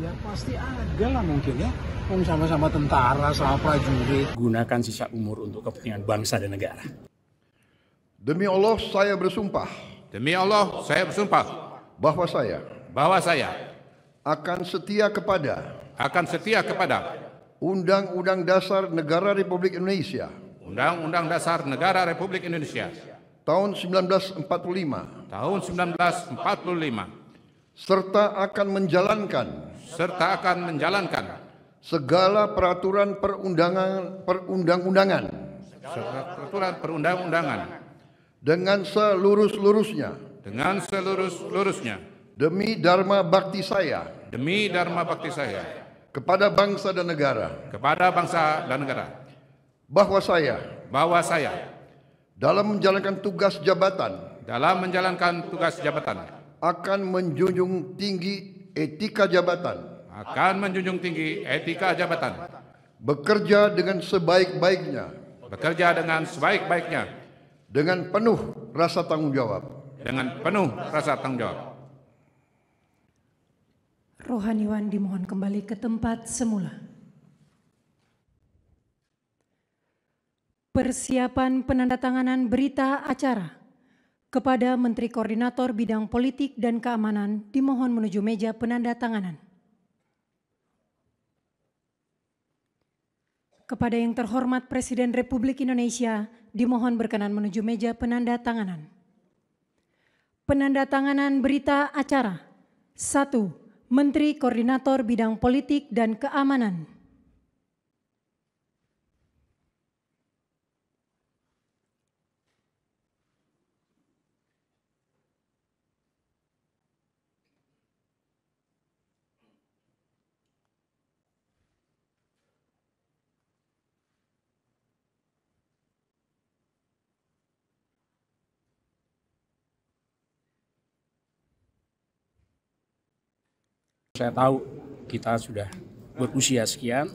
Ya pasti ada lah mungkin ya. Sama-sama tentara, sama prajurit. Gunakan sisa umur untuk kepentingan bangsa dan negara. Demi Allah saya bersumpah. Demi Allah saya bersumpah Bahwa saya akan setia kepada Undang-Undang Dasar Negara Republik Indonesia Undang-Undang Dasar Negara Republik Indonesia tahun 1945 tahun 1945 serta akan menjalankan segala peraturan perundang-undangan dengan seluruh-luruhnya demi dharma bakti saya kepada bangsa dan negara, bahwa saya dalam menjalankan tugas jabatan akan menjunjung tinggi etika jabatan, bekerja dengan sebaik-baiknya dengan penuh rasa tanggung jawab. Rohaniwan dimohon kembali ke tempat semula. Persiapan penandatanganan berita acara kepada Menteri Koordinator Bidang Politik dan Keamanan dimohon menuju meja penandatanganan. Kepada yang terhormat Presiden Republik Indonesia dimohon berkenan menuju meja penandatanganan. Penandatanganan berita acara 1. Menteri Koordinator Bidang Politik dan Keamanan. Saya tahu kita sudah berusia sekian,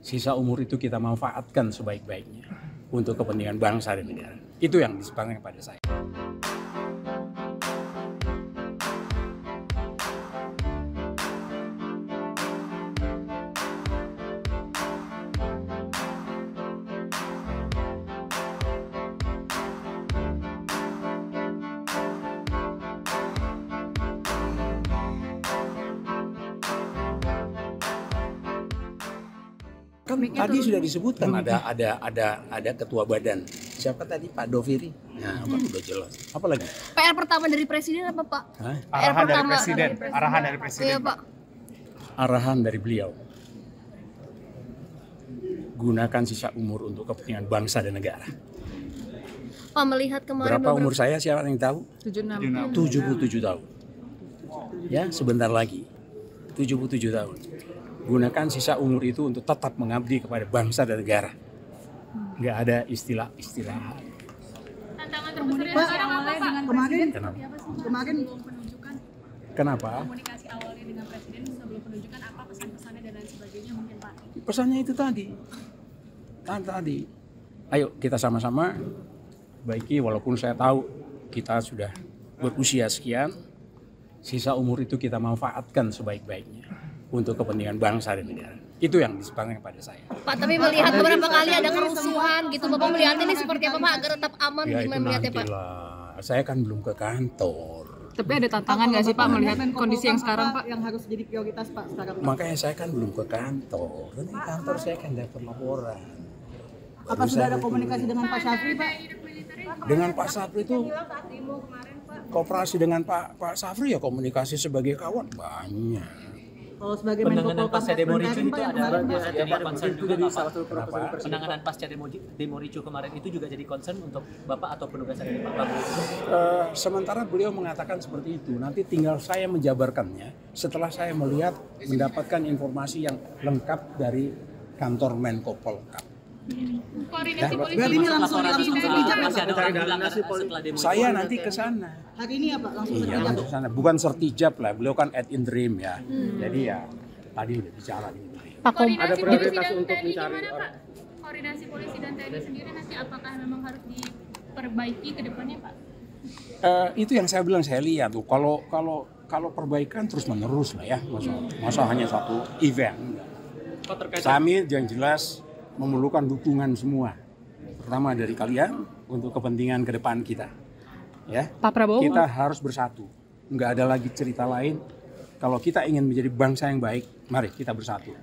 sisa umur itu kita manfaatkan sebaik-baiknya untuk kepentingan bangsa dan negara. Itu yang disepakati pada saya. Kan tadi sudah disebutkan ada ketua badan. Siapa tadi, Pak Doviri? Nah, udah jelas. Apa lagi? PR pertama dari Presiden apa, Pak? Hah? Arahan dari Presiden. Iya, Pak. Arahan dari beliau. Gunakan sisa umur untuk kepentingan bangsa dan negara. Pak, melihat kemarin Berapa umur saya, siapa yang tahu? 77 tahun. Ya, sebentar lagi. 77 tahun. Gunakan sisa umur itu untuk tetap mengabdi kepada bangsa dan negara. Nggak ada istilah-istilah. Tantangan terbesarnya sekarang apa, Pak? Kemarin Kenapa? Komunikasi awalnya dengan Presiden sebelum penunjukan apa pesan-pesannya dan lain sebagainya mungkin, Pak? Pesannya itu tadi. Ayo kita sama-sama baiki, walaupun saya tahu kita sudah berusia sekian, sisa umur itu kita manfaatkan sebaik-baiknya untuk kepentingan bangsa dan negara. Itu yang disepakati pada saya. Pak, tapi melihat beberapa kali ada kerusuhan gitu, Bapak melihatnya ini seperti apa, Pak, agar tetap aman, Ya itu gimana melihatnya, Pak? nantilah. Saya kan belum ke kantor. Tapi ada tantangan nggak sih Pak melihat kondisi yang sekarang Pak? yang harus jadi prioritas Pak sekarang? Makanya saya kan belum ke kantor. Nanti kantor saya kan dapat laporan. Apa sudah ada komunikasi dengan Pak Syafri, Pak? Dengan Pak Syafri itu kooperasi dengan Pak Syafri ya, komunikasi sebagai kawan banyak. Kalau sebagai Menko Polhukam pasca demo ricu itu yang ada kemarin, jadi concern juga di Bapak. Kenapa? Penanganan pasca demo ricu kemarin itu juga jadi concern untuk Bapak atau penugasan dari Pak Prabowo? Sementara beliau mengatakan seperti itu, nanti tinggal saya menjabarkannya setelah saya mendapatkan informasi yang lengkap dari kantor Menko Polhukam. Koordinasi polisi. Berarti ini langsung sertijab Masih ada orang bilang setelah demo Saya nanti ke sana. hari ini ya Pak, langsung Iya, sertijab. langsung ke sana. Bukan sertijab lah, beliau kan ad interim ya. Jadi ya tadi udah bicara gitu. Ada prioritas untuk mencari Pak? Koordinasi polisi dan TNI sendiri nanti apakah memang harus diperbaiki ke depannya, Pak? Itu yang saya bilang, saya lihat tuh kalau kalau perbaikan terus menerus lah ya, masa hanya satu event. Pak, terkait Kami yang jelas memerlukan dukungan semua, pertama dari kalian untuk kepentingan ke depan kita. Ya, Pak Prabowo. kita harus bersatu, nggak ada lagi cerita lain. Kalau kita ingin menjadi bangsa yang baik, mari kita bersatu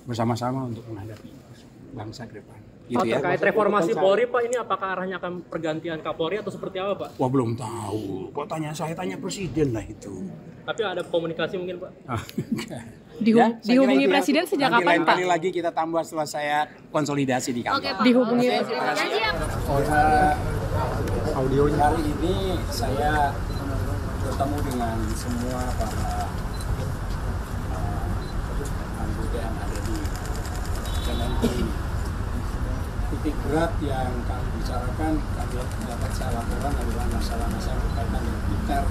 bersama-sama untuk menghadapi bangsa ke depan. Pak, terkait reformasi Polri, Pak, ini apakah arahnya akan pergantian Kapolri atau seperti apa, Pak? Wah, belum tahu. Kok tanya saya, tanya presiden lah itu. Tapi ada komunikasi mungkin, Pak? Dihubungi presiden sejak nanti kapan, lain Pak? kali lagi kita tambah setelah saya konsolidasi di kantor. Oke, Pak. Dihubungi Audionya hari ini saya bertemu dengan semua para anggota yang ada di Kemenko. Titik berat yang kami bicarakan, kami dapat saya laporan adalah masalah-masalah berkaitan dengan militer.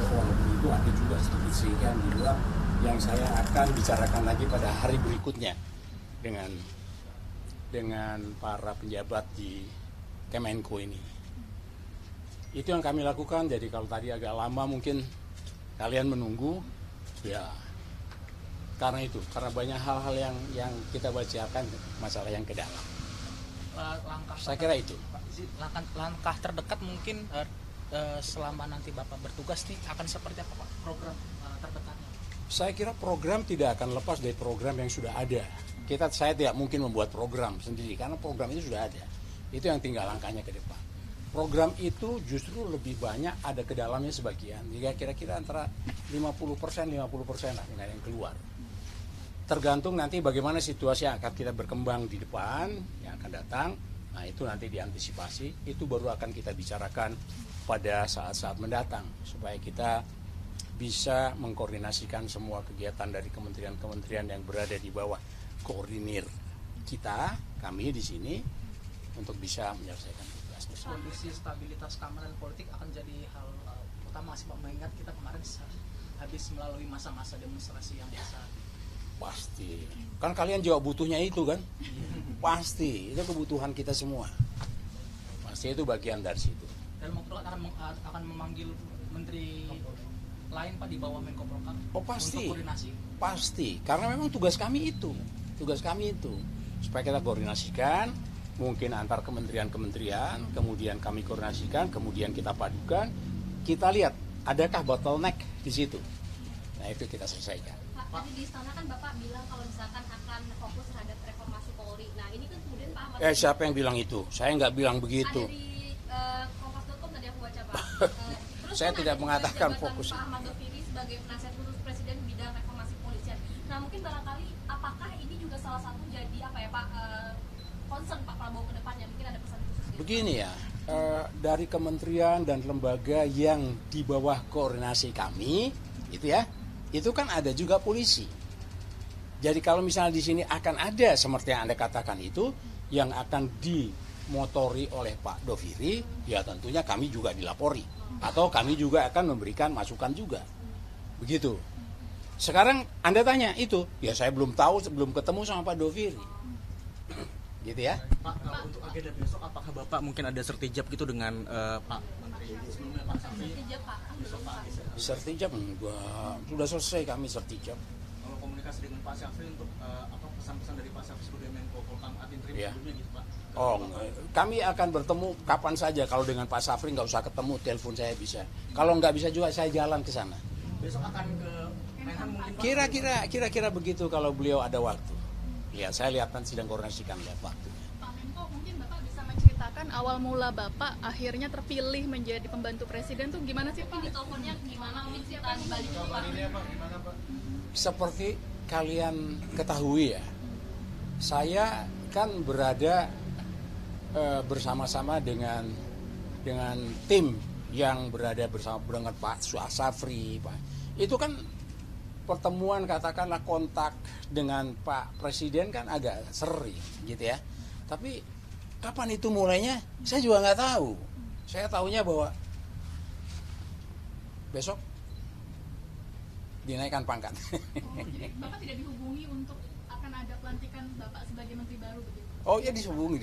Walaupun itu ada juga sedikit sehingga di luar yang saya akan bicarakan lagi pada hari berikutnya dengan para penjabat di Kemenko ini. Itu yang kami lakukan. Jadi kalau tadi agak lama mungkin kalian menunggu, ya karena itu, karena banyak hal-hal yang kita bacakan, masalah yang ke dalam. Saya kira itu. Langkah terdekat mungkin selama nanti Bapak bertugas nih akan seperti apa, Pak, program terdekatnya? Saya kira program tidak akan lepas dari program yang sudah ada. Saya tidak mungkin membuat program sendiri karena program itu sudah ada. Itu yang tinggal langkahnya ke depan. Program itu justru lebih banyak ada ke dalamnya sebagian. Jika kira-kira antara 50% lah dengan yang keluar. Tergantung nanti bagaimana situasi yang akan kita berkembang di depan, yang akan datang. Nah itu nanti diantisipasi, itu baru akan kita bicarakan pada saat-saat mendatang. Supaya kita bisa mengkoordinasikan semua kegiatan dari kementerian-kementerian yang berada di bawah koordinir kita, kami di sini, untuk bisa menyelesaikan tugas. Kondisi stabilitas keamanan politik akan jadi hal utama sih, Pak, mengingat kita kemarin habis melalui masa-masa demonstrasi yang besar. Pasti, kan kalian juga butuhnya itu kan? Pasti, itu kebutuhan kita semua. Pasti itu bagian dari situ. Dan akan memanggil menteri lain, Pak, di bawah Menko Polhukam. Oh pasti, untuk koordinasi. Pasti, karena memang tugas kami itu, supaya kita koordinasikan, mungkin antar kementerian-kementerian, kemudian kami koordinasikan, kemudian kita padukan, kita lihat adakah bottleneck di situ. Nah itu kita selesaikan. Pak, tadi di istana kan Bapak bilang kalau misalkan akan fokus terhadap reformasi Polri. Nah ini kan kemudian Pak Ahmad... Siapa yang bilang itu? Saya nggak bilang begitu. Ada di kompas.com tadi aku baca, Pak. Terus saya kan tidak mengatakan fokus. Pak Ahmad Doviri sebagai penasihat khusus Presiden bidang reformasi polisian. Nah mungkin barangkali apakah ini juga salah satu jadi apa ya Pak, concern Pak Prabowo ke depannya, mungkin ada pesan khusus gitu. Begini ya, dari kementerian dan lembaga yang di bawah koordinasi kami, itu ya, itu kan ada juga polisi. Jadi kalau misalnya di sini akan ada seperti yang Anda katakan itu, yang akan dimotori oleh Pak Doviri, ya tentunya kami juga dilapori. Atau kami juga akan memberikan masukan juga. Begitu. Sekarang Anda tanya itu, ya saya belum tahu, belum ketemu sama Pak Doviri. Gitu ya. Pak, untuk agenda besok apakah Bapak mungkin ada sertijab gitu dengan Pak Menteri sebelumnya, Pak Safri? Sertijab enggak, sudah selesai kami sertijab. Kalau komunikasi dengan Pak Safri untuk pesan-pesan dari Pak Safri sebagai Menko Polhukam ad interim sebelumnya gitu, Pak? Oh, kami akan bertemu kapan saja. Kalau dengan Pak Safri nggak usah ketemu, telepon saya bisa. Kalau nggak bisa juga saya jalan ke sana. Besok akan ke Menhan mungkin, Pak? Kira-kira begitu kalau beliau ada waktu. Ya, saya lihat nanti sedang koordinasikan lihat waktunya. Pak Menko, mungkin Bapak bisa menceritakan awal mula Bapak akhirnya terpilih menjadi pembantu presiden tuh gimana sih Pak? Di teleponnya gimana? Mungkin cerita balik Pak. Seperti kalian ketahui ya, saya kan berada bersama-sama dengan tim yang berada bersama dengan Pak Safri, Pak. Itu kan pertemuan, katakanlah kontak dengan Pak Presiden kan agak sering gitu ya. Tapi kapan itu mulainya saya juga nggak tahu. Saya tahunya bahwa besok dinaikkan pangkat. Jadi Bapak tidak dihubungi untuk akan ada pelantikan Bapak sebagai menteri baru begitu? Oh ya dihubungi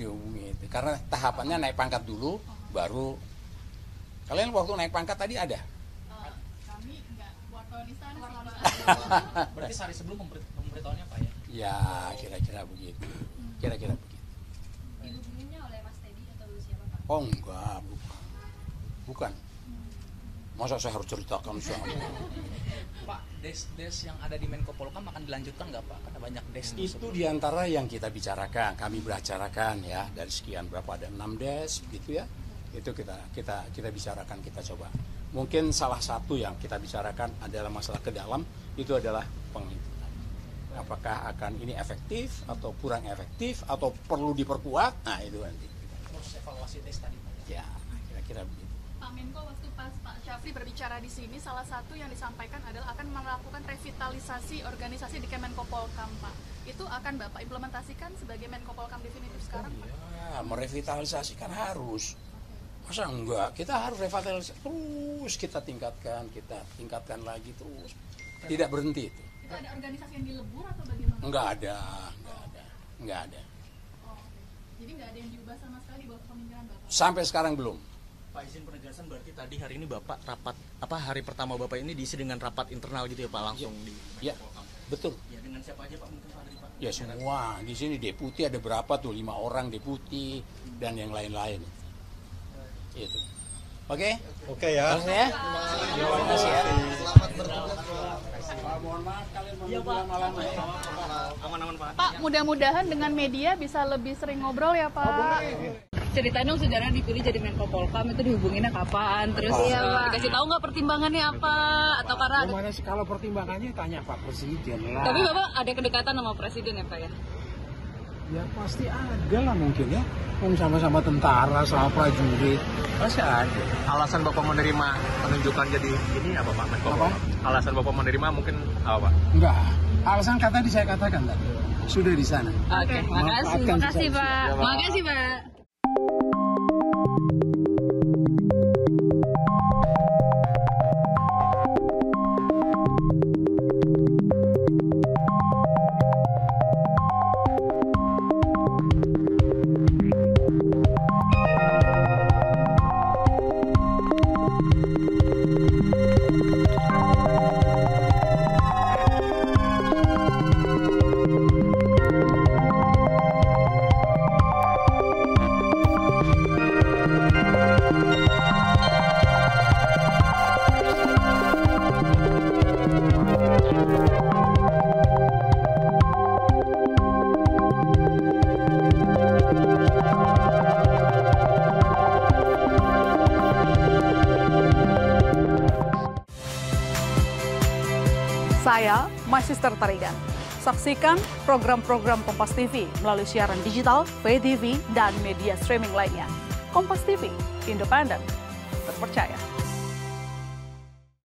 itu. Karena tahapannya naik pangkat dulu, baru. Kalian waktu naik pangkat tadi ada? Kami nggak Berarti sehari sebelum pemberitahuannya Pak ya? Ya, kira-kira begitu. Kira-kira begitu. Dihubunginnya oleh Mas Teddy atau siapa Pak? Oh enggak, bukan. Masa saya harus ceritakan soal Pak, des yang ada di Menko Polhukam akan dilanjutkan nggak Pak? Karena banyak des itu diantara yang kita bicarakan, kami bicarakan ya, dari sekian berapa, ada 6 des gitu ya. Itu kita bicarakan, kita coba. Mungkin salah satu yang kita bicarakan adalah masalah ke dalam, itu adalah penghitungan. Apakah akan ini efektif atau kurang efektif atau perlu diperkuat? Nah itu nanti. Terus evaluasi des tadi Pak. Ya, kira-kira begitu. Pak Menko, waktu pas Pak Syafri berbicara di sini, salah satu yang disampaikan adalah akan melakukan revitalisasi organisasi di Kemenko Polhukam, Pak. Itu akan Bapak implementasikan sebagai Menko Polhukam definitif sekarang, Pak? Ya, merevitalisasi kan harus. Masa enggak? Kita harus revitalisasi terus, kita tingkatkan lagi terus. Tidak berhenti itu. Itu ada organisasi yang dilebur atau bagaimana? Enggak ada. Oh, jadi nggak ada yang diubah sama sekali di bawah kepemimpinan Bapak? Sampai sekarang belum. Pak, izin penegasan, berarti tadi hari ini Bapak rapat, hari pertama Bapak ini diisi dengan rapat internal gitu ya Pak, langsung di Ya, betul. Ya, dengan siapa aja Pak mungkin Pak dari Pak? Ya semua, di sini deputi ada berapa tuh, 5 orang deputi dan yang lain-lain. Itu. Oke? Oke ya. Terima kasih ya. Selamat bertugas. Mohon maaf kalian menunggu malam ya. Aman-aman Pak. Pak, mudah-mudahan dengan media bisa lebih sering ngobrol ya Pak. Ceritain dong sejarah dipilih jadi Menko Polhukam itu dihubunginnya kapan? Terus dikasih tahu nggak pertimbangannya apa? Atau karena ada... Gimana sih kalau pertimbangannya tanya Pak Presiden lah. Tapi Bapak ada kedekatan sama Presiden ya Pak ya? Ya pasti ada lah mungkin ya. Kan sama-sama tentara, sama prajurit. Pasti ada. Alasan Bapak menerima penunjukan jadi ini apa Pak Menko? Apa? Alasan Bapak menerima mungkin apa Pak? Enggak. Alasan tadi saya katakan tadi. Sudah di sana. Oke, makasih Pak. Makasih Pak. Saya, My Sister Tarigan. Saksikan program-program Kompas TV melalui siaran digital, pay TV, dan media streaming lainnya. Kompas TV, independen, terpercaya.